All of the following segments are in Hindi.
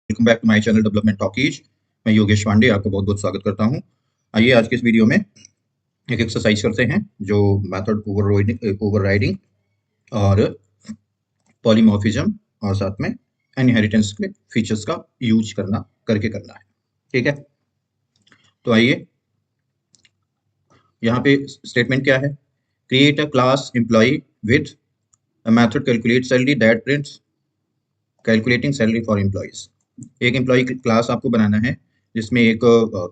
Welcome back to my channel development talkies. मैं योगेश पांडे आपका बहुत बहुत स्वागत करता हूं। आइए आज के इस वीडियो में एक एक्सरसाइज करते हैं जो मेथड ओवरराइडिंग और पॉलीमॉर्फिज्म और साथ में इनहेरिटेंस के फीचर्स का यूज करना है। ठीक है, तो आइए यहाँ पे स्टेटमेंट क्या है। Create a class employ with a method calculate salary that prints calculating salary for employees. एक एम्प्लॉय क्लास आपको बनाना है जिसमें एक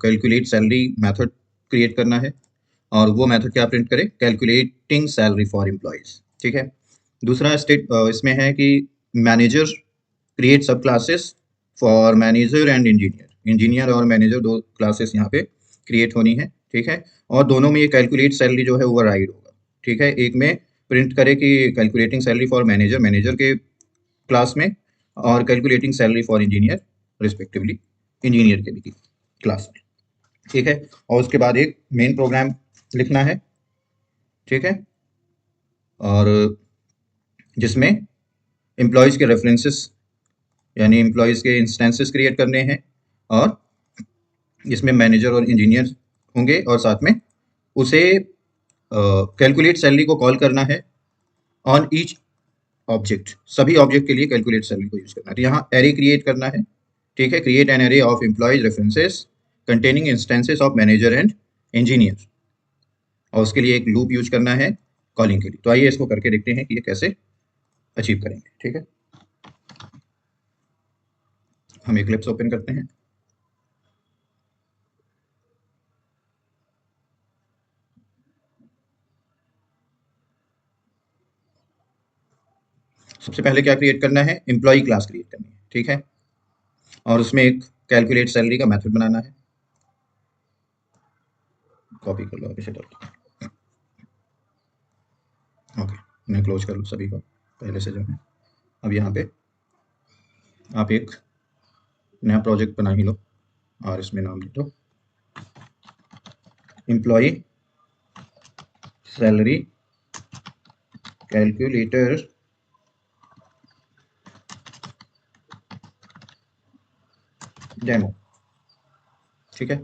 कैलकुलेट सैलरी मेथड क्रिएट करना है और वो मेथड क्या प्रिंट करे, कैलकुलेटिंग सैलरी फॉर एम्प्लॉयज। ठीक है, दूसरा स्टेट इसमें है कि मैनेजर क्रिएट सब classes for manager and engineer. Engineer और मैनेजर दो क्लासेस यहाँ पे क्रिएट होनी है। ठीक है, और दोनों में ये कैलकुलेट सैलरी जो है ओवरराइड होगा। ठीक है, एक में प्रिंट करे कि calculating salary for manager manager के क्लास में और calculating salary for engineer respectively engineer के भी क्लास में। ठीक है, और उसके बाद एक मेन प्रोग्राम लिखना है। ठीक है, और जिसमें एम्प्लॉयज़ के रेफरेंसेस यानी एम्प्लॉयज़ के इंस्टेंसेस क्रिएट करने हैं और इसमें मैनेजर और इंजीनियर होंगे और साथ में उसे कैलकुलेट सैलरी को कॉल करना है ऑन ईच ऑब्जेक्ट। सभी ऑब्जेक्ट के लिए कैलकुलेट सैलरी को यूज करना है। तो यहाँ एरे क्रिएट करना है। ठीक है, create an array of employees references containing instances of manager and engineer, और उसके लिए एक लूप यूज करना है कॉलिंग के लिए। तो आइए इसको करके देखते हैं कि ये कैसे अचीव करेंगे। ठीक है, हम इक्लिप्स ओपन करते हैं। सबसे पहले क्या क्रिएट करना है, एम्प्लॉय क्लास क्रिएट करनी है। ठीक है, और उसमें एक कैलकुलेट सैलरी का मेथड बनाना है। कॉपी कर लो, इसे डाल। ओके, इन्हें क्लोज कर लो सभी को पहले से जो है। अब यहाँ पे आप एक नया प्रोजेक्ट बना ही लो और इसमें नाम लिख दो एम्प्लॉय सैलरी कैलकुलेटर डेमो। ठीक है,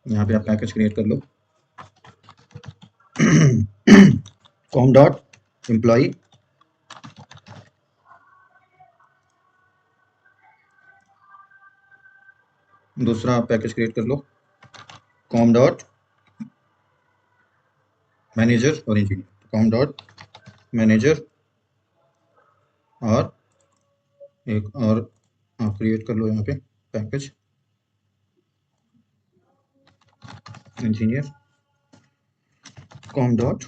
यहाँ पे आप पैकेज क्रिएट कर लो कॉम डॉट एम्प्लॉय दूसरा पैकेज क्रिएट कर लो कॉम डॉट मैनेजर और इंजीनियर। कॉम डॉट मैनेजर और एक और आप क्रिएट कर लो यहाँ पे package engineer com dot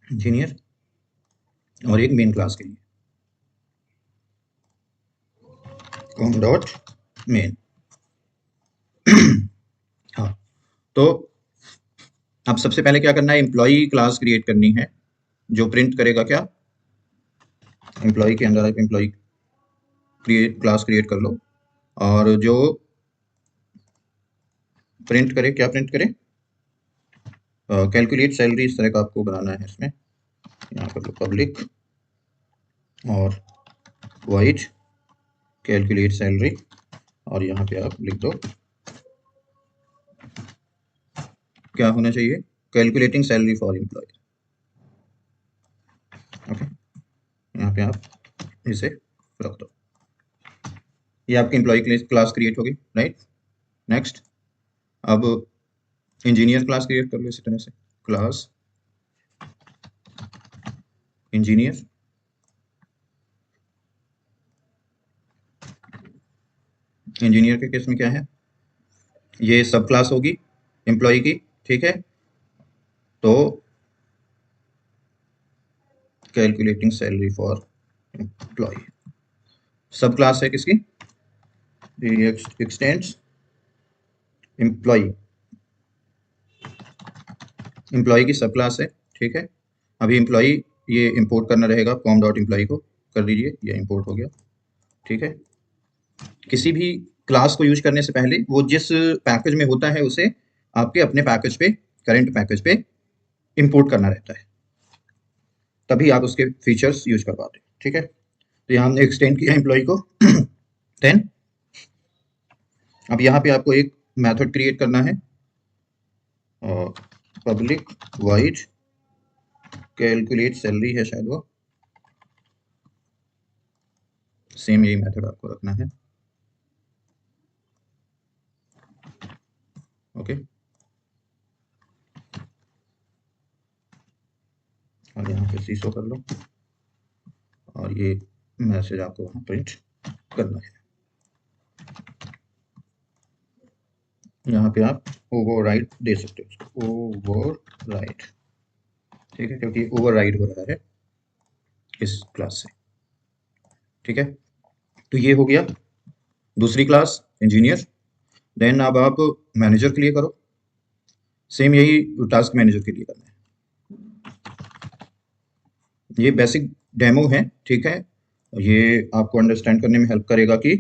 engineer और एक मेन क्लास के लिए कॉम डॉट मेन। हाँ, तो अब सबसे पहले क्या करना है, एम्प्लॉय क्लास क्रिएट करनी है जो प्रिंट करेगा क्या, एम्प्लॉय के अंदर आप एम्प्लॉय क्रिएट क्लास क्रिएट कर लो और जो प्रिंट करे, क्या प्रिंट करे, कैलकुलेट सैलरी। इस तरह का आपको बनाना है। इसमें यहाँ पर पब्लिक और वाइड कैलकुलेट सैलरी और यहाँ पे आप लिख दो क्या होना चाहिए, calculating salary for employee. Okay, यहाँ पे आप इसे रख दो। ये आपकी एम्प्लॉय क्लास क्रिएट होगी, राइट। नेक्स्ट, अब इंजीनियर क्लास क्रिएट कर लो इसी तरह से, क्लास इंजीनियर। इंजीनियर के केस में क्या है, ये सब क्लास होगी एम्प्लॉय की। ठीक है, तो कैलकुलेटिंग सैलरी फॉर एम्प्लॉय सब क्लास है किसकी, एक्सटेंड्स एम्प्लॉय, एम्प्लॉय की सब क्लास है। ठीक है, अभी एम्प्लॉय ये इंपोर्ट करना रहेगा, कॉम डॉट एम्प्लॉय को कर दीजिए, ये इंपोर्ट हो गया। ठीक है, किसी भी क्लास को यूज करने से पहले वो जिस पैकेज में होता है उसे आपके अपने पैकेज पे, करंट पैकेज पे इंपोर्ट करना रहता है, तभी आप उसके फीचर्स यूज कर पाते हैं। ठीक है, तो यहाँ हमने एक्सटेंड किया एम्प्लॉय को। देन अब यहाँ पे आपको एक मेथड क्रिएट करना है, पब्लिक वाइड कैलकुलेट सैलरी है शायद वो, सेम यही मेथड आपको रखना है। ओके, और यहाँ पे सीसो कर लो, और ये मैसेज आपको वहाँ प्रिंट करना है। यहाँ पे आप ओवरराइड दे सकते हो, ओवरराइड, ठीक है, क्योंकि ओवरराइड हो रहा है इस क्लास से। ठीक है, तो ये हो गया दूसरी क्लास इंजीनियर। देन अब आप मैनेजर के लिए करो, सेम यही टास्क मैनेजर के लिए करना है। ये बेसिक डेमो है, ठीक है, ये आपको अंडरस्टैंड करने में हेल्प करेगा कि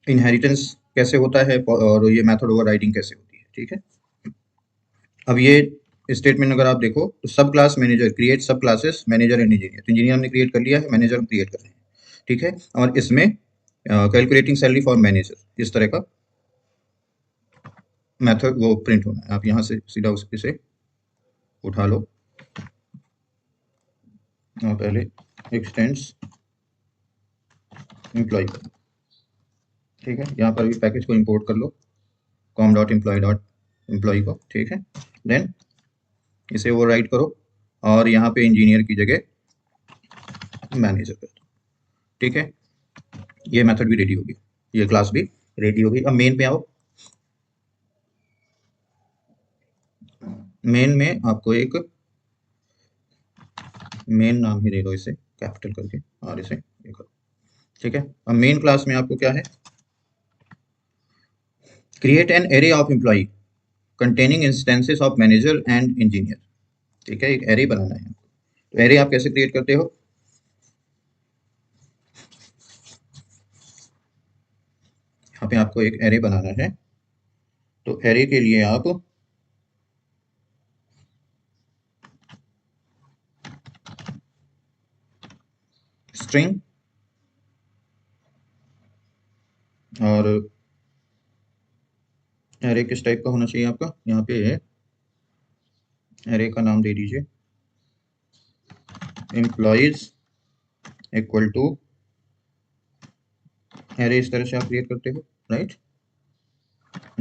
इनहेरिटेंस कैसे होता है और ये मेथड ओवरराइडिंग कैसे होती है। ठीक है, अब ये स्टेटमेंट अगर आप देखो तो सब क्लास मैनेजर क्रिएट सब क्लासेस मैनेजर एंड इंजीनियर, तो इंजीनियर हमने क्रिएट कर लिया है, मैनेजर हम क्रिएट कर रहे हैं। ठीक है, और इसमें कैलकुलेटिंग सैलरी फॉर मैनेजर इस तरह का मेथड वो प्रिंट होना है। आप यहाँ से सीधा इसे उठा लो, और पहले एक्सटेंड्स एम्प्लॉय करो। ठीक है, यहाँ पर भी पैकेज को इंपोर्ट कर लो, com.employee को। ठीक है, देन इसे ओवरराइट करो और यहाँ पे इंजीनियर की जगह मैनेजर कर दो। ठीक है, ये मेथड भी रेडी होगी, ये क्लास भी रेडी होगी। अब मेन पे आओ, मेन में आपको एक मेन नाम ही दे दो, इसे कैपिटल करके, और इसे ये करो। ठीक है, अब मेन क्लास में आपको क्या है, create an array of employee containing instances of manager and engineer. ठीक है, एक एरे बनाना है। तो एरे आप कैसे क्रिएट करते हो, यहाँ पे आपको एक एरे बनाना है। तो एरे के लिए आप स्ट्रिंग और एरे किस टाइप का होना चाहिए आपका, यहाँ पे एरे का नाम दे दीजिए एम्प्लॉयज इक्वल टू एरे, इस तरह से आप क्रिएट करते हो, right.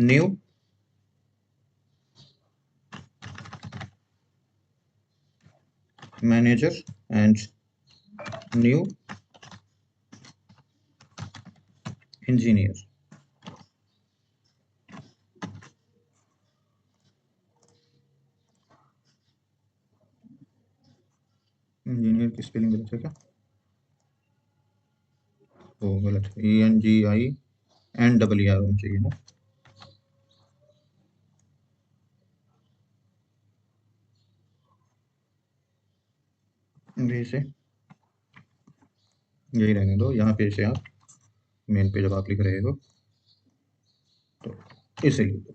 New manager and new engineer. Engineer की स्पेलिंग गलत है क्या, ओ गलत है, ENGINER होना चाहिए ना। अभी इसे यही रहने दो, यहाँ पे इसे आप मेन पे जब आप लिख रहे हो तो इसे लिख दो।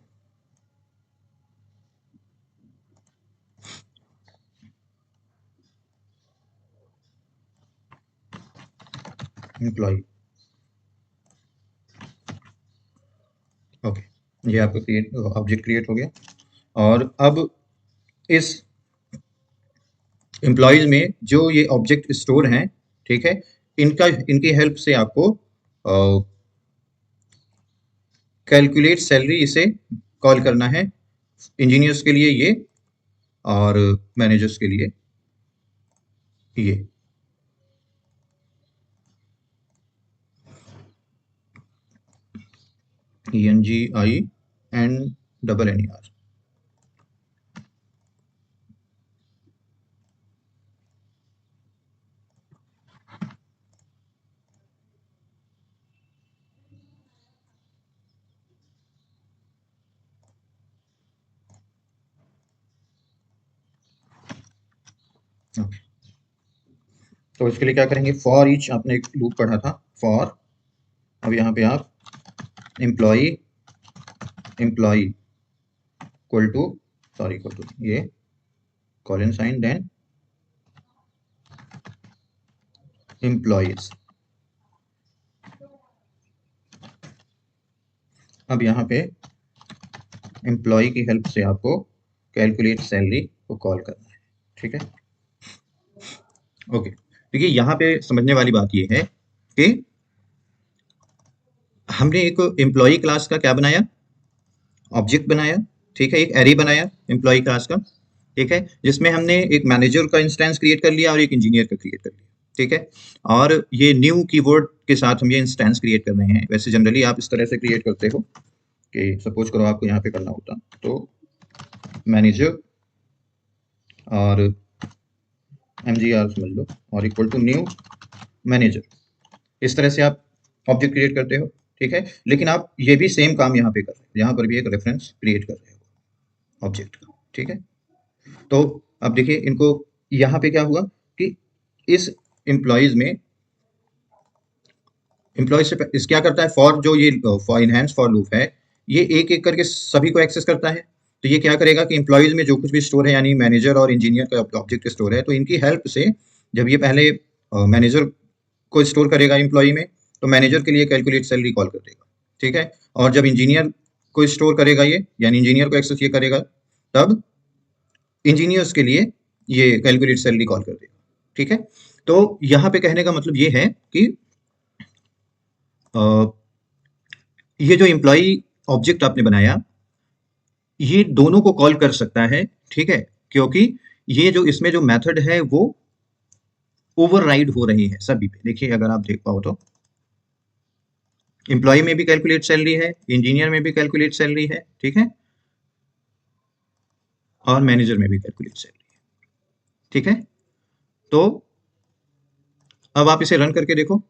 एम्प्लॉय, ओके, ये आपका क्रिएट ऑब्जेक्ट क्रिएट हो गया। और अब इस एम्प्लॉयज में जो ये ऑब्जेक्ट स्टोर हैं, ठीक है, इनकी हेल्प से आपको कैलकुलेट सैलरी इसे कॉल करना है, इंजीनियर्स के लिए ये और मैनेजर्स के लिए ये। ENGINER। ओके, तो इसके लिए क्या करेंगे, फॉर ईच आपने एक लूप पढ़ा था, फॉर, अब यहाँ पे आप employee employee equal to sorry equal to ये कॉलन साइन देन एम्प्लॉयज। अब यहाँ पे एम्प्लॉय की हेल्प से आपको कैलकुलेट सैलरी को कॉल करना है, ठीक है। ओके, देखिए यहाँ पे समझने वाली बात ये है कि हमने एक एम्प्लॉय क्लास का क्या बनाया, ऑब्जेक्ट बनाया, ठीक है, एक एरे बनाया एम्प्लॉय क्लास का, ठीक है, जिसमें हमने एक मैनेजर का इंस्टेंस क्रिएट कर लिया और एक इंजीनियर का क्रिएट कर लिया, ठीक है। और ये न्यू कीवर्ड के साथ हम ये इंस्टेंस क्रिएट कर रहे हैं। वैसे जनरली आप इस तरह से क्रिएट करते हो कि सपोज करो आपको यहाँ पे करना होता तो मैनेजर और mgr समझ लो और इक्वल टू न्यू मैनेजर, इस तरह से आप ऑब्जेक्ट क्रिएट करते हो, ठीक है। लेकिन आप ये भी सेम काम यहाँ पे कर रहे हो, यहाँ पर भी एक रेफरेंस क्रिएट कर रहे हो ऑब्जेक्ट का, ठीक है। तो अब देखिए इनको यहाँ पे क्या हुआ कि इस एम्प्लॉयज में एम्प्लॉय से इस क्या करता है, फॉर जो ये फॉर इनहेंस फॉर लूप है, ये एक एक करके सभी को एक्सेस करता है। तो ये क्या करेगा कि एम्प्लॉयज में जो कुछ भी स्टोर है, यानी मैनेजर और इंजीनियर का ऑब्जेक्ट स्टोर है, तो इनकी हेल्प से जब ये पहले मैनेजर को स्टोर करेगा एम्प्लॉय में, तो मैनेजर के लिए कैलकुलेट सैलरी कॉल कर देगा, ठीक है। और जब इंजीनियर को स्टोर करेगा ये, यानी इंजीनियर को एक्सेस ये करेगा, तब इंजीनियर्स के लिए ये कैलकुलेट सैलरी कॉल कर देगा, ठीक है। तो यहाँ पे कहने का मतलब ये है कि ये जो एम्प्लॉय ऑब्जेक्ट आपने बनाया, ये दोनों को कॉल कर सकता है, ठीक है, क्योंकि ये जो इसमें जो मेथड है वो ओवरराइड हो रही है सभी पे। देखिए अगर आप देख पाओ तो एम्प्लॉय में भी कैलकुलेट सैलरी है, इंजीनियर में भी कैलकुलेट सैलरी है, ठीक है, और मैनेजर में भी कैलकुलेट सैलरी है, ठीक है। तो अब आप इसे रन करके देखो।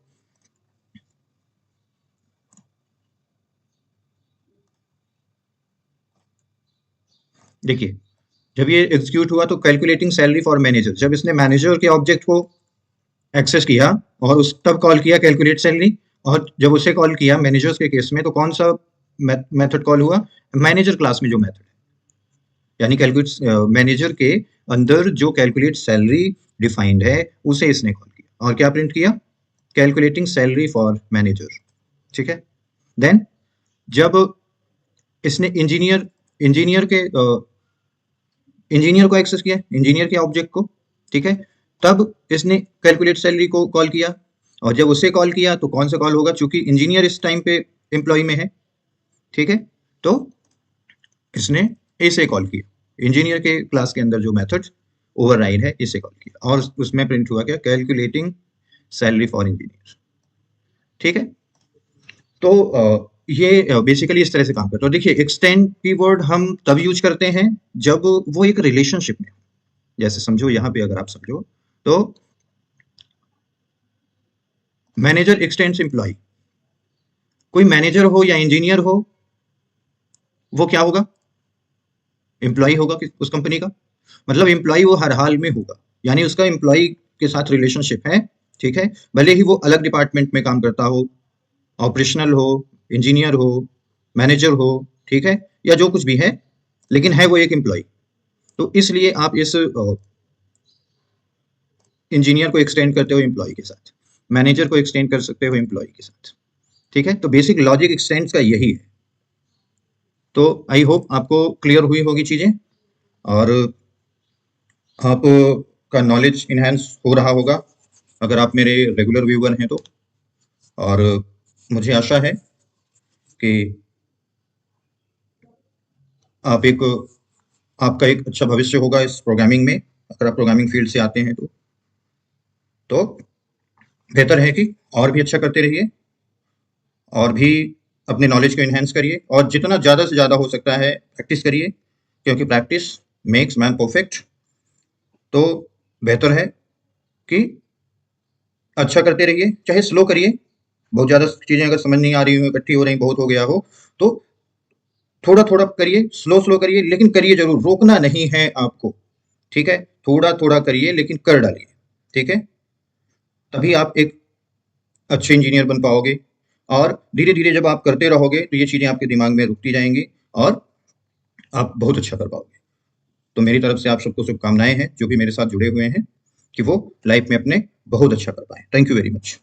देखिए जब ये एग्जीक्यूट हुआ तो कैलकुलेटिंग सैलरी फॉर मैनेजर, जब इसने मैनेजर के ऑब्जेक्ट को एक्सेस किया और उस तब कॉल किया कैलकुलेट सैलरी, और जब उसे कॉल किया मैनेजर्स के केस में तो कौन सा मेथड कॉल हुआ, मैनेजर क्लास में जो मेथड है, यानी कैलकुलेट मैनेजर के अंदर जो कैलकुलेट सैलरी डिफाइंड है उसे इसने कॉल किया और क्या प्रिंट किया, कैलकुलेटिंग सैलरी फॉर मैनेजर, ठीक है। देन जब इसने इंजीनियर इंजीनियर के इंजीनियर को एक्सेस किया, इंजीनियर के ऑब्जेक्ट को, ठीक है, तब इसने कैलकुलेट सैलरी को कॉल किया, और जब उसे कॉल किया तो कौन सा कॉल होगा, चूंकि इंजीनियर इस टाइम पे एम्प्लॉय में है, ठीक है, तो इसने इसे कॉल किया, इंजीनियर के क्लास के अंदर जो मेथड ओवरराइड है इसे कॉल किया, और उसमें प्रिंट हुआ क्या, कैलकुलेटिंग सैलरी फॉर इंजीनियर, ठीक है। तो ये बेसिकली इस तरह से काम करता है। तो देखिए एक्सटेंड कीवर्ड हम तब यूज करते हैं जब वो एक रिलेशनशिप में, जैसे समझो यहाँ पे अगर आप समझो तो मैनेजर एक्सटेंड्स एम्प्लॉय, कोई मैनेजर हो या इंजीनियर हो वो क्या होगा, एम्प्लॉय होगा उस कंपनी का, मतलब एम्प्लॉय वो हर हाल में होगा, यानी उसका एम्प्लॉय के साथ रिलेशनशिप है, ठीक है, भले ही वो अलग डिपार्टमेंट में काम करता हो, ऑपरेशनल हो, इंजीनियर हो, मैनेजर हो, ठीक है, या जो कुछ भी है, लेकिन है वो एक एम्प्लॉय। तो इसलिए आप इस इंजीनियर को एक्सटेंड करते हो एम्प्लॉय के साथ, मैनेजर को एक्सटेंड कर सकते हो एम्प्लॉय के साथ, ठीक है। तो बेसिक लॉजिक एक्सटेंड का यही है। तो आई होप आपको क्लियर हुई होगी चीजें, और आप का नॉलेज इनहेंस हो रहा होगा अगर आप मेरे रेगुलर व्यूअर हैं तो, और मुझे आशा है कि आप एक आपका एक अच्छा भविष्य होगा इस प्रोग्रामिंग में, अगर आप प्रोग्रामिंग फील्ड से आते हैं तो बेहतर है कि और भी अच्छा करते रहिए, और भी अपने नॉलेज को इन्हेंस करिए, और जितना ज़्यादा से ज़्यादा हो सकता है प्रैक्टिस करिए, क्योंकि प्रैक्टिस मेक्स मैन परफेक्ट। तो बेहतर है कि अच्छा करते रहिए, चाहे स्लो करिए, बहुत ज़्यादा चीज़ें अगर समझ नहीं आ रही हो, इकट्ठी हो रही, बहुत हो गया हो, तो थोड़ा थोड़ा करिए, स्लो स्लो करिए, लेकिन करिए जरूर, रोकना नहीं है आपको, ठीक है, थोड़ा थोड़ा करिए लेकिन कर डालिए, ठीक है, तभी आप एक अच्छे इंजीनियर बन पाओगे। और धीरे धीरे जब आप करते रहोगे तो ये चीज़ें आपके दिमाग में रुकती जाएंगी, और आप बहुत अच्छा कर पाओगे। तो मेरी तरफ से आप सबको शुभकामनाएं हैं, जो भी मेरे साथ जुड़े हुए हैं, कि वो लाइफ में अपने बहुत अच्छा कर पाए। Thank you very much.